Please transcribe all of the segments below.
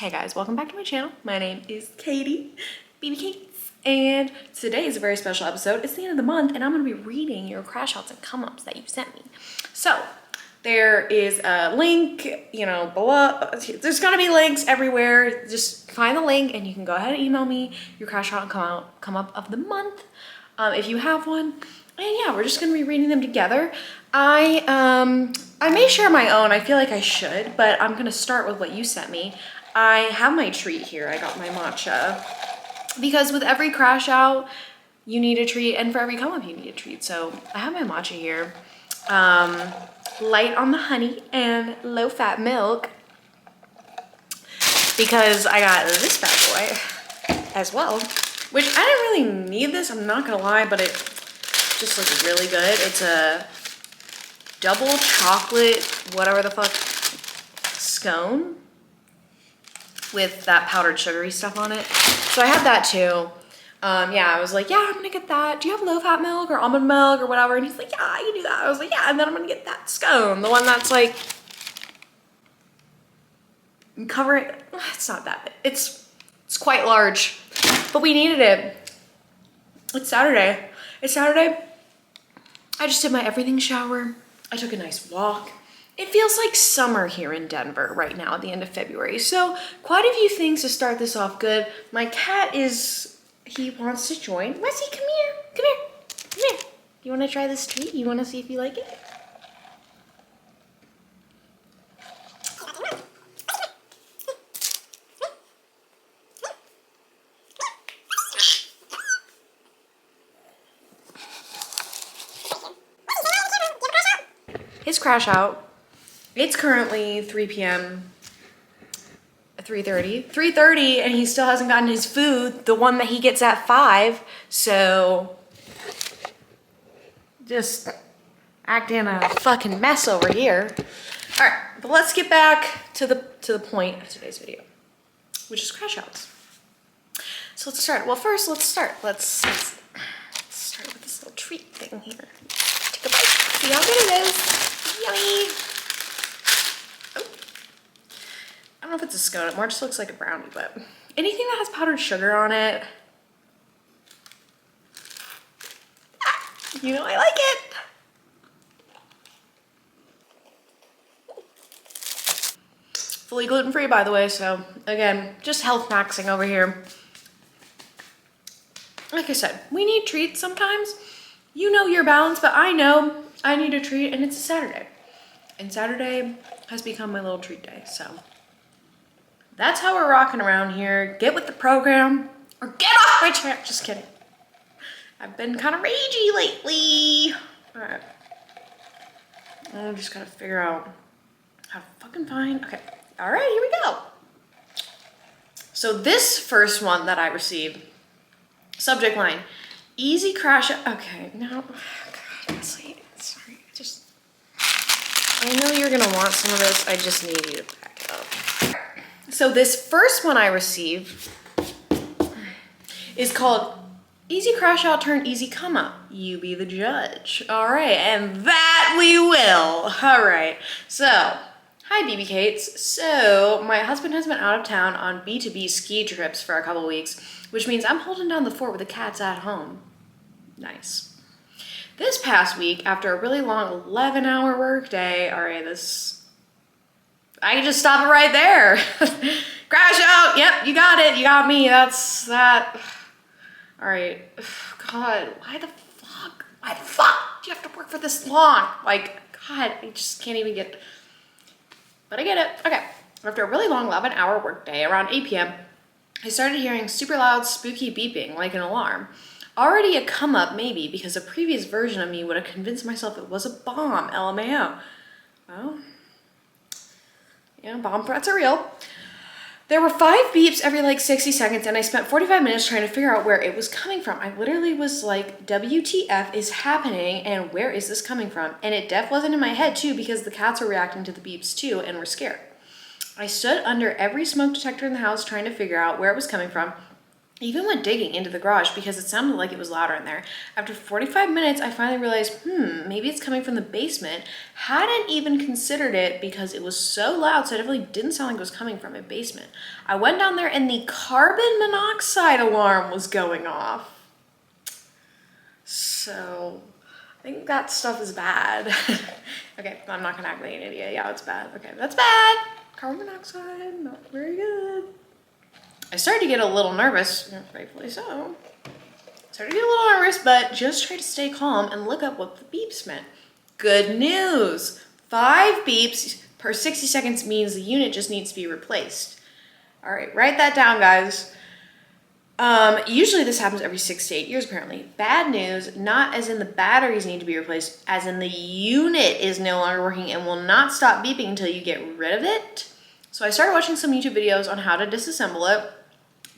Hey guys, welcome back to my channel. My name is Katie, BB Kates, and today is a very special episode. It's the end of the month and I'm gonna be reading your crashouts and come-ups that you sent me. So there is a link, below. There's gonna be links everywhere. Just find the link and you can go ahead and email me your crashout and come-up of the month if you have one. And yeah, we're just gonna be reading them together. I may share my own. I feel like I should, but I'm gonna start with what you sent me. I have my treat here. I got my matcha because with every crash out, you need a treat, and for every come up, you need a treat. So I have my matcha here, light on the honey and low fat milk because I got this bad boy as well, which I didn't really need this. I'm not gonna lie, but it just looks really good. It's a double chocolate, whatever the fuck, scone with that powdered sugary stuff on it. So I had that too. Yeah, I was like, yeah, I'm gonna get that. Do you have low fat milk or almond milk or whatever? And he's like, yeah, you do that. I was like, yeah, and then I'm gonna get that scone. The one that's like, covering, it's not that big. It's quite large, but we needed it. It's Saturday. It's Saturday. I just did my everything shower. I took a nice walk. It feels like summer here in Denver right now at the end of February. So quite a few things to start this off good. My cat he wants to join. Wesley, come here, come here, come here. You wanna try this treat? You wanna see if you like it? His crash out. It's currently 3 p.m. 3:30, and he still hasn't gotten his food, the one that he gets at 5. So just acting a fucking mess over here. All right, but let's get back to the point of today's video, which is crash outs. So let's start. Well, first let's start. Let's start with this little treat thing here. Take a bite. See how good it is. Yummy. I don't know if it's a scone, it more just looks like a brownie, but anything that has powdered sugar on it, you know I like it. Fully gluten-free, by the way, so again, just health maxing over here. Like I said, we need treats sometimes. You know your balance, but I know I need a treat, and it's a Saturday. And Saturday has become my little treat day, so that's how we're rocking around here. Get with the program or get off my chair. Just kidding. I've been kind of ragey lately. All right. I just gotta figure out how to fucking find. Okay. All right, here we go. So this first one that I received, subject line, easy crash. Okay, now, God, honestly, sorry. I know you're gonna want some of this. I just need you to back it up. So this first one I received is called Easy Crash Out Turn Easy Come Up. You be the judge. All right, and that we will. All right, so hi BB Kates. So my husband has been out of town on B2B ski trips for a couple weeks, which means I'm holding down the fort with the cats at home. Nice. This past week, after a really long 11-hour workday, all right, I can just stop it right there. Crash out. Yep, you got it. You got me. That's that. All right. God, why the fuck? Why the fuck do you have to work for this long? Like, God, I just can't even get. But I get it. Okay. After a really long 11-hour workday, around 8 p.m., I started hearing super loud, spooky beeping, like an alarm. Already a come up, maybe, because a previous version of me would have convinced myself it was a bomb. LMAO. Well, bomb threats are real. There were 5 beeps every like 60 seconds, and I spent 45 minutes trying to figure out where it was coming from. I literally was like, WTF is happening, and where is this coming from? And it def wasn't in my head, too, because the cats were reacting to the beeps, too, and were scared. I stood under every smoke detector in the house trying to figure out where it was coming from. even went digging into the garage because it sounded like it was louder in there. After 45 minutes, I finally realized, maybe it's coming from the basement. Hadn't even considered it because it was so loud, so it definitely didn't sound like it was coming from a basement. I went down there and the carbon monoxide alarm was going off. So I think that stuff is bad. Okay, I'm not gonna act like an idiot. Yeah, it's bad. Okay, that's bad. Carbon monoxide, not very good. I started to get a little nervous, rightfully so. Started to get a little nervous, but just try to stay calm and look up what the beeps meant. Good news. 5 beeps per 60 seconds means the unit just needs to be replaced. All right, write that down, guys. Usually this happens every 6 to 8 years, apparently. Bad news, not as in the batteries need to be replaced, as in the unit is no longer working and will not stop beeping until you get rid of it. So I started watching some YouTube videos on how to disassemble it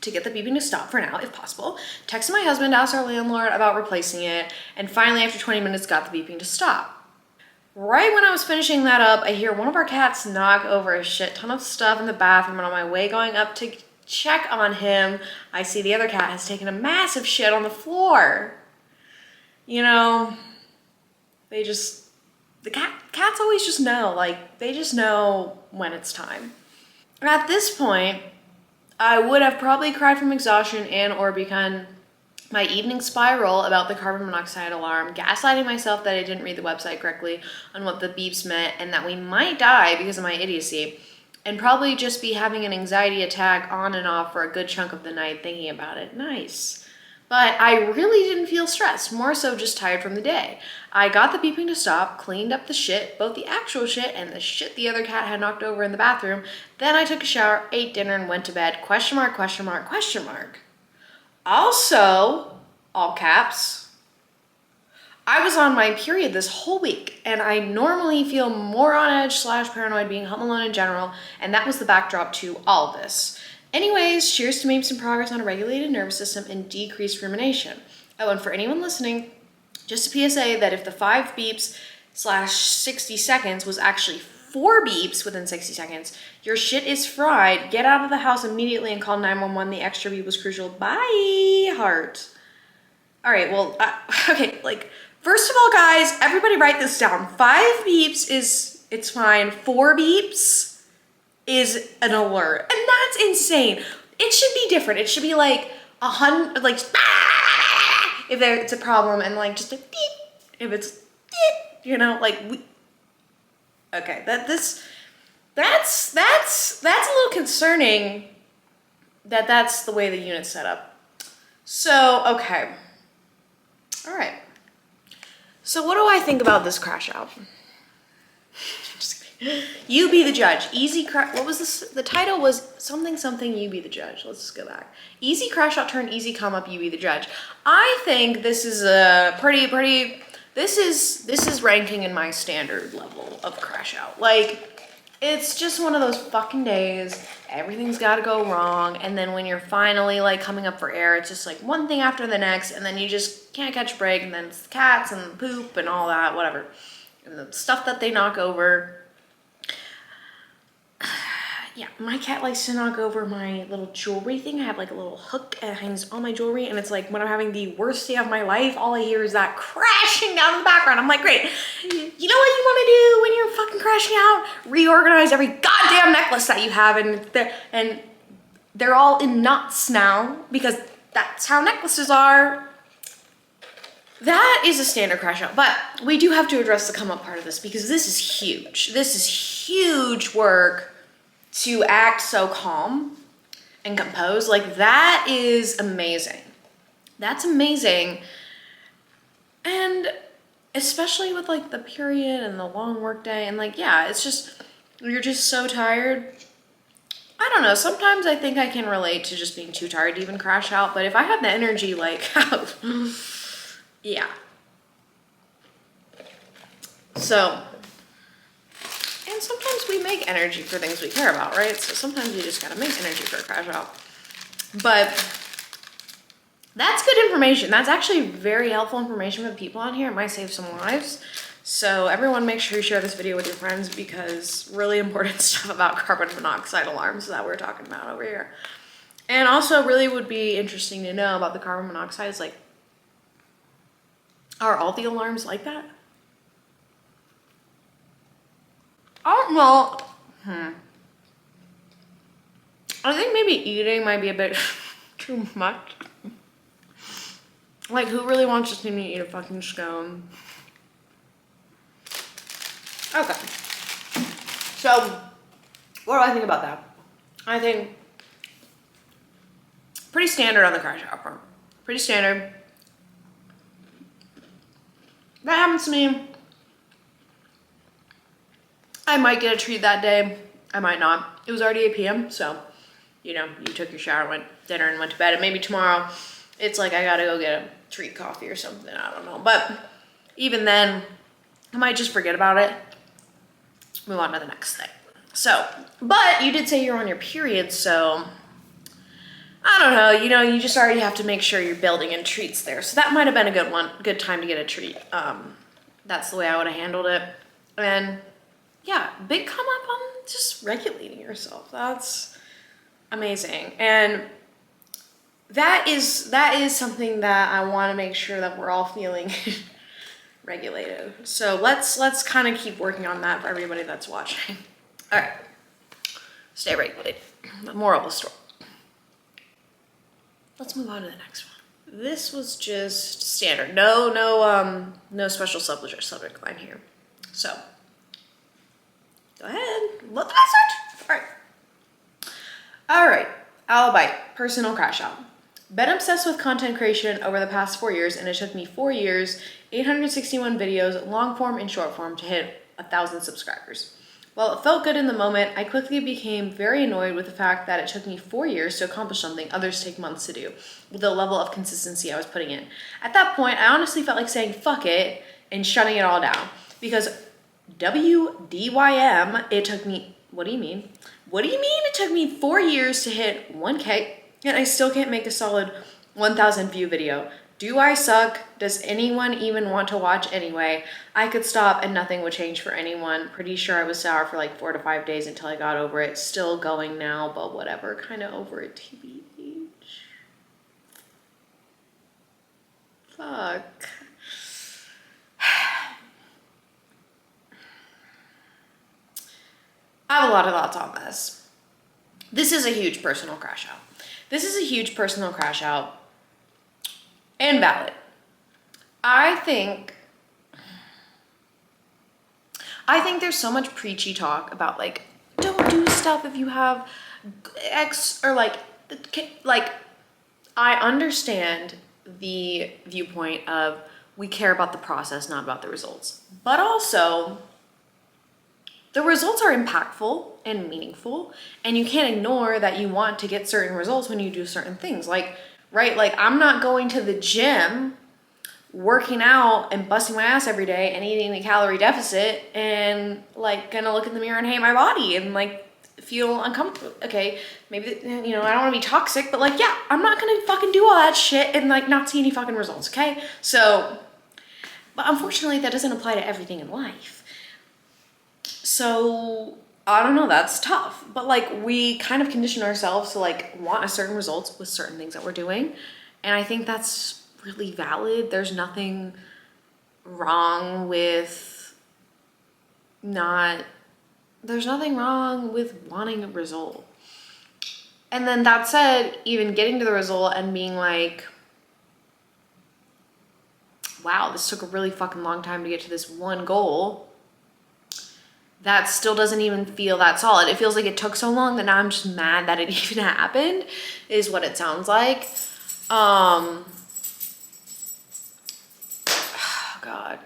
to get the beeping to stop for now, if possible. Texted my husband, asked our landlord about replacing it, and finally after 20 minutes got the beeping to stop. Right when I was finishing that up, I hear one of our cats knock over a shit ton of stuff in the bathroom, and on my way going up to check on him, I see the other cat has taken a massive shit on the floor. You know, the cats always just know, like, they just know when it's time. At this point, I would have probably cried from exhaustion and or begun my evening spiral about the carbon monoxide alarm, gaslighting myself that I didn't read the website correctly on what the beeps meant and that we might die because of my idiocy, and probably just be having an anxiety attack on and off for a good chunk of the night thinking about it. Nice. But I really didn't feel stressed, more so just tired from the day. I got the beeping to stop, cleaned up the shit, both the actual shit and the shit the other cat had knocked over in the bathroom. Then I took a shower, ate dinner, and went to bed. Question mark, question mark, question mark. Also, all caps, I was on my period this whole week, and I normally feel more on edge / paranoid being home alone in general, and that was the backdrop to all of this. Anyways, cheers to making some progress on a regulated nervous system and decreased rumination. Oh, and for anyone listening, just a PSA that if the 5 beeps / 60 seconds was actually 4 beeps within 60 seconds, your shit is fried. Get out of the house immediately and call 911. The extra beep was crucial. Bye, heart. All right, well, okay, like, first of all, guys, everybody write this down. 5 beeps it's fine. 4 beeps is an alert, and that's insane. It should be different. It should be like 100, like if it's a problem, and like just a beep if it's beep, you know, like okay, that's a little concerning that that's the way the unit's set up. So okay, all right. So what do I think about this crash out? You be the judge. What was this? The title was something, you be the judge. Let's just go back. Easy crash out turn easy come up, you be the judge. I think this is a this is ranking in my standard level of crash out. Like, it's just one of those fucking days. Everything's gotta go wrong. And then when you're finally like coming up for air, it's just like one thing after the next, and then you just can't catch a break, and then it's the cats and the poop and all that, whatever. And the stuff that they knock over. Yeah, my cat likes to knock over my little jewelry thing. I have like a little hook that hangs on my jewelry, and it's like when I'm having the worst day of my life, all I hear is that crashing down in the background. I'm like, great. You know what you want to do when you're fucking crashing out? Reorganize every goddamn necklace that you have, and they're all in knots now because that's how necklaces are. That is a standard crash out, but we do have to address the come up part of this because this is huge. This is huge work to act so calm and composed. Like, that is amazing. That's amazing. And especially with like the period and the long work day, and like, yeah, it's just, you're just so tired. I don't know, sometimes I think I can relate to just being too tired to even crash out, but if I had the energy, like, yeah. So, and sometimes we make energy for things we care about, right? So sometimes you just gotta make energy for a crash out. But that's good information. That's actually very helpful information for the people on here. It might save some lives. So everyone make sure you share this video with your friends because really important stuff about carbon monoxide alarms that we're talking about over here. And also really would be interesting to know about the carbon monoxide is like, are all the alarms like that? I don't know. I think maybe eating might be a bit too much. Like, who really wants to see me eat a fucking scone? Okay. So, what do I think about that? I think pretty standard on the crash out front. Pretty standard. That happens to me. I might get a treat that day. I might not. It was already 8 p.m. So, you know, you took your shower, went dinner, and went to bed. And maybe tomorrow, it's like I gotta go get a treat coffee or something. I don't know. But even then, I might just forget about it. Move on to the next thing. So, but you did say you're on your period, so I don't know. You know, you just already have to make sure you're building in treats there. So that might have been a good time to get a treat. That's the way I would have handled it. And yeah, big come up on just regulating yourself. That's amazing. And that is something that I want to make sure that we're all feeling regulated. So let's kind of keep working on that for everybody that's watching. All right, stay regulated. The moral of the story. Let's move on to the next one. This was just standard. No special subject line here. So go ahead, let the message. All right. Alibi, personal crash out. Been obsessed with content creation over the past 4 years, and it took me 4 years, 861 videos, long form and short form, to hit 1,000 subscribers. While it felt good in the moment, I quickly became very annoyed with the fact that it took me 4 years to accomplish something others take months to do, with the level of consistency I was putting in. At that point, I honestly felt like saying fuck it and shutting it all down. Because WDYM, it took me, what do you mean? What do you mean it took me 4 years to hit 1K and I still can't make a solid 1,000 view video? Do I suck? Does anyone even want to watch anyway? I could stop and nothing would change for anyone. Pretty sure I was sour for like 4 to 5 days until I got over it. Still going now, but whatever. Kind of over it, TBH. Fuck. I have a lot of thoughts on this. This is a huge personal crash out. This is a huge personal crash out and valid. I think there's so much preachy talk about like, don't do stuff if you have X or like I understand the viewpoint of we care about the process, not about the results. But also, the results are impactful and meaningful, and you can't ignore that you want to get certain results when you do certain things. Like, right, like I'm not going to the gym, working out and busting my ass every day and eating a calorie deficit and like gonna look in the mirror and hate my body and like feel uncomfortable. Okay, maybe, you know, I don't wanna be toxic, but like, yeah, I'm not gonna fucking do all that shit and like not see any fucking results, okay? So, but unfortunately that doesn't apply to everything in life. So I don't know, that's tough. But like we kind of condition ourselves to like want a certain results with certain things that we're doing. And I think that's really valid. There's nothing wrong with wanting a result. And then that said, even getting to the result and being like, wow, this took a really fucking long time to get to this one goal. That still doesn't even feel that solid. It feels like it took so long that now I'm just mad that it even happened, is what it sounds like. Oh God.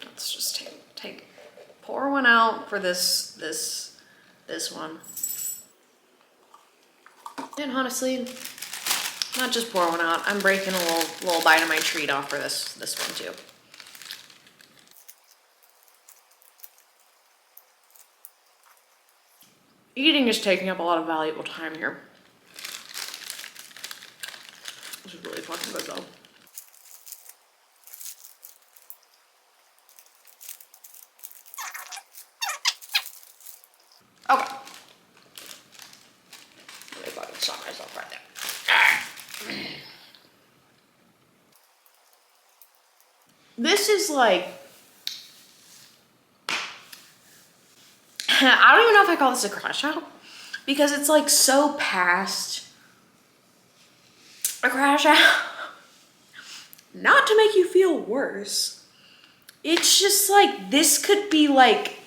Let's just pour one out for this one. And honestly, not just pour one out. I'm breaking a little bite of my treat off for this one too. Eating is taking up a lot of valuable time here. This is really fucking good though. Okay. stop myself right there. This is like, I don't even know if I call this a crash out, because it's like so past a crash out. Not to make you feel worse. It's just like, this could be like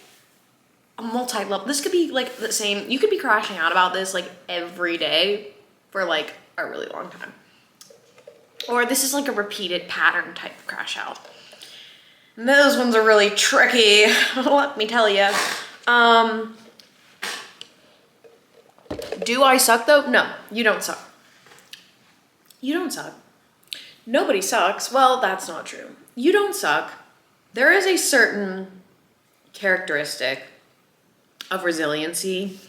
a multi-level, this could be like the same, you could be crashing out about this like every day for like a really long time. Or this is like a repeated pattern type of crash out. And those ones are really tricky, let me tell you. Do I suck though? No, you don't suck. You don't suck. Nobody sucks. Well, that's not true. You don't suck. There is a certain characteristic of resiliency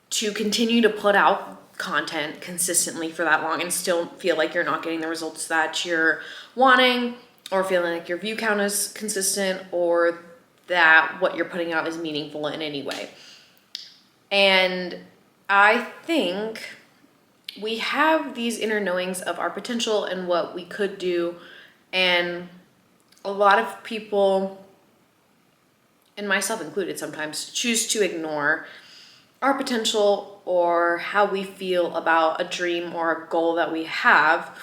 to continue to put out content consistently for that long and still feel like you're not getting the results that you're wanting, or feeling like your view count is consistent, or that what you're putting out is meaningful in any way. And I think we have these inner knowings of our potential and what we could do, and a lot of people, and myself included sometimes, choose to ignore our potential or how we feel about a dream or a goal that we have,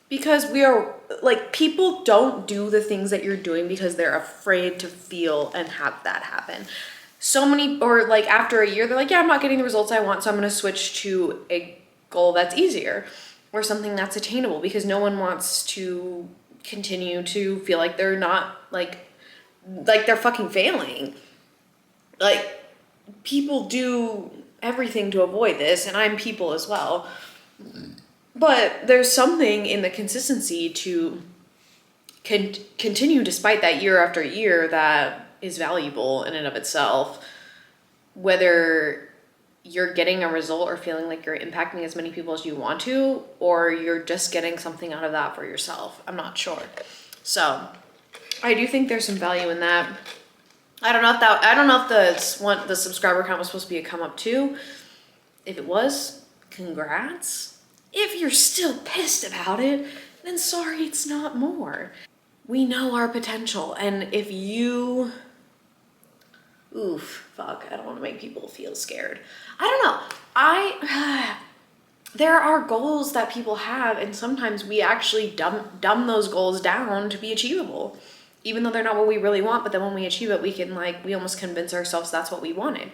because we are like, people don't do the things that you're doing because they're afraid to feel and have that happen. So many, or like after a year, they're like, yeah, I'm not getting the results I want, so I'm going to switch to a goal that's easier or something that's attainable, because no one wants to continue to feel like they're not like they're fucking failing. Like, people do everything to avoid this, and I'm people as well. But there's something in the consistency to continue despite that year after year that is valuable in and of itself. Whether you're getting a result or feeling like you're impacting as many people as you want to, or you're just getting something out of that for yourself. I'm not sure. So I do think there's some value in that. I don't know if the subscriber count was supposed to be a come up too. If it was, congrats. If you're still pissed about it, then sorry, it's not more. We know our potential, and if you, fuck, I don't want to make people feel scared. I don't know. There are goals that people have, and sometimes we actually dumb those goals down to be achievable, even though they're not what we really want. But then when we achieve it, we almost convince ourselves that's what we wanted.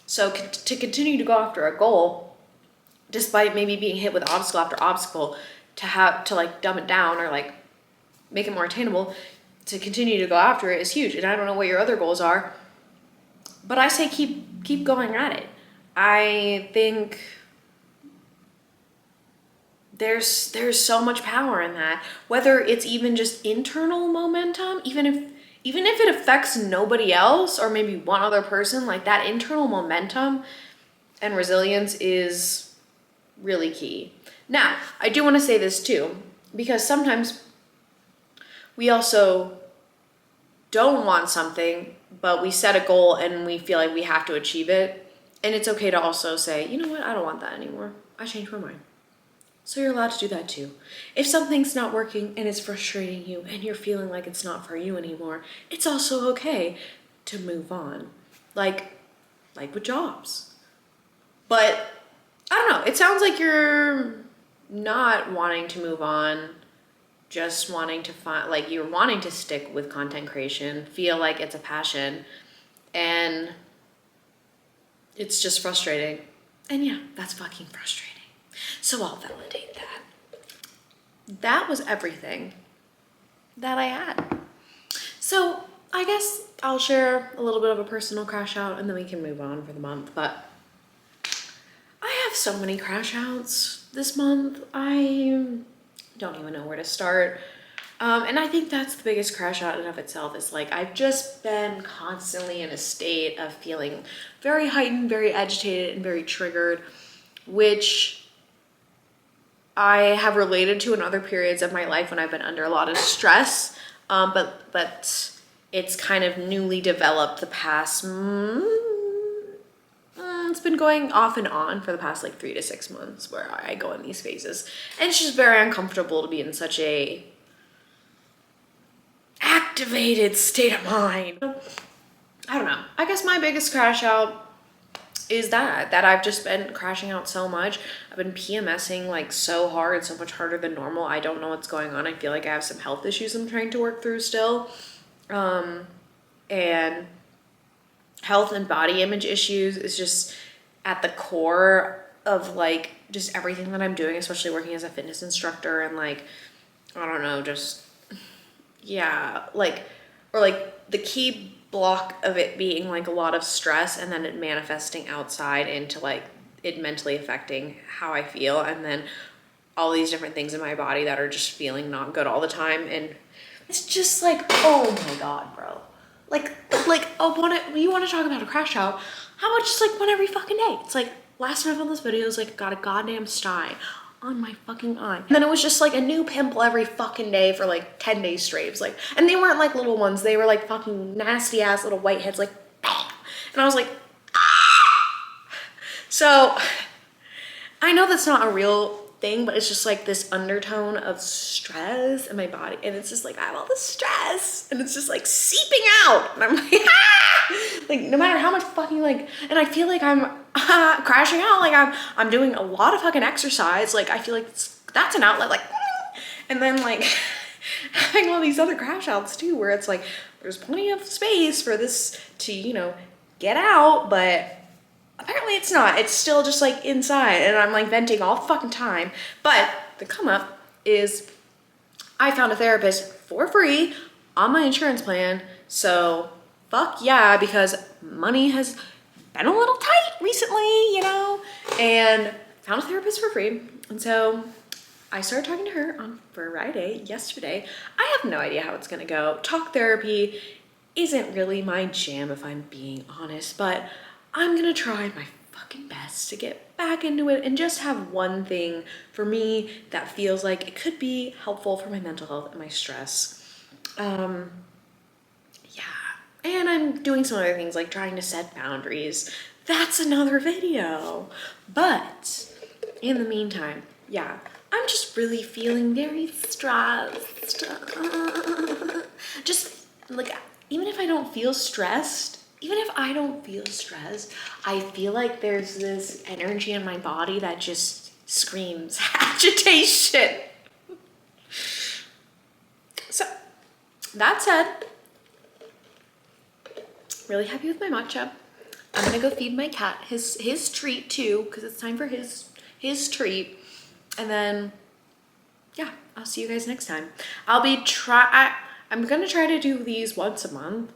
So to continue to go after a goal, despite maybe being hit with obstacle after obstacle, to like dumb it down or like make it more attainable, to continue to go after it is huge. And I don't know what your other goals are, but I say keep going at it. I think there's so much power in that, whether it's even just internal momentum, even if it affects nobody else or maybe one other person, like that internal momentum and resilience is really key. Now, I do want to say this too, because sometimes we also don't want something, but we set a goal and we feel like we have to achieve it. And it's okay to also say, you know what, I don't want that anymore. I changed my mind. So you're allowed to do that too. If something's not working and it's frustrating you and you're feeling like it's not for you anymore, it's also okay to move on. Like with jobs. But I don't know, it sounds like you're not wanting to move on, just wanting to find, like you're wanting to stick with content creation, feel like it's a passion, and it's just frustrating. And yeah, that's fucking frustrating. So I'll validate that. That was everything that I had. So I guess I'll share a little bit of a personal crash out and then we can move on for the month. But I have so many crash outs this month. I don't even know where to start. And I think that's the biggest crash out in and of itself, is like I've just been constantly in a state of feeling very heightened, very agitated, and very triggered, which I have related to in other periods of my life when I've been under a lot of stress, but it's kind of newly developed the past it's been going off and on for the past like 3 to 6 months where I go in these phases. And it's just very uncomfortable to be in such a activated state of mind. I don't know. I guess my biggest crash out is that I've just been crashing out so much. I've been PMSing like so hard, so much harder than normal. I don't know what's going on. I feel like I have some health issues I'm trying to work through still. And health and body image issues is just at the core of like just everything that I'm doing, especially working as a fitness instructor and like, I don't know, just, yeah, like, or like the key block of it being like a lot of stress and then it manifesting outside into like it mentally affecting how I feel, and then all these different things in my body that are just feeling not good all the time. And it's just like, oh my God, bro. Like, oh, you want to talk about a crash out? How much is like one every fucking day? It's like last time I filmed this video, was like got a goddamn sty on my fucking eye. And then it was just like a new pimple every fucking day for like 10 days straight. It was like, and they weren't like little ones. They were like fucking nasty ass little whiteheads, like, bam. And I was like, ah. So I know that's not a real thing, but it's just like this undertone of stress in my body. And it's just like, I have all this stress and it's just like seeping out. And I'm like, ah! Like no matter how much fucking like, and I feel like I'm crashing out. Like I'm doing a lot of fucking exercise. Like I feel like that's an outlet, like, and then like having all these other crash outs too, where it's like, there's plenty of space for this to, you know, get out, but apparently it's not. It's still just like inside and I'm like venting all the fucking time. But the come up is I found a therapist for free on my insurance plan. So fuck yeah, because money has been a little tight recently, you know, and found a therapist for free. And so I started talking to her on Friday, yesterday. I have no idea how it's gonna go. Talk therapy isn't really my jam, if I'm being honest, but I'm gonna try my fucking best to get back into it and just have one thing for me that feels like it could be helpful for my mental health and my stress. Yeah, and I'm doing some other things like trying to set boundaries. That's another video. But in the meantime, yeah, I'm just really feeling very stressed. Just like, even if I don't feel stressed, I feel like there's this energy in my body that just screams agitation. So that said, really happy with my matcha. I'm gonna go feed my cat his treat too, because it's time for his treat. And then yeah, I'll see you guys next time. I'm gonna try to do these once a month.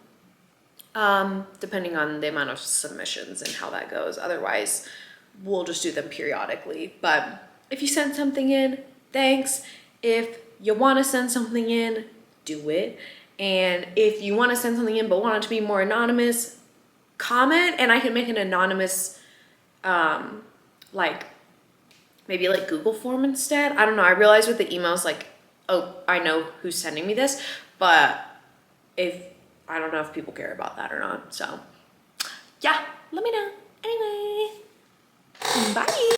Depending on the amount of submissions and how that goes. Otherwise, we'll just do them periodically. But if you send something in, thanks. If you want to send something in, do it. And if you want to send something in but want it to be more anonymous, comment and I can make an anonymous, like maybe like Google form instead. I don't know. I realize with the emails, like, oh, I know who's sending me this, but I don't know if people care about that or not. So yeah, let me know. Anyway, bye.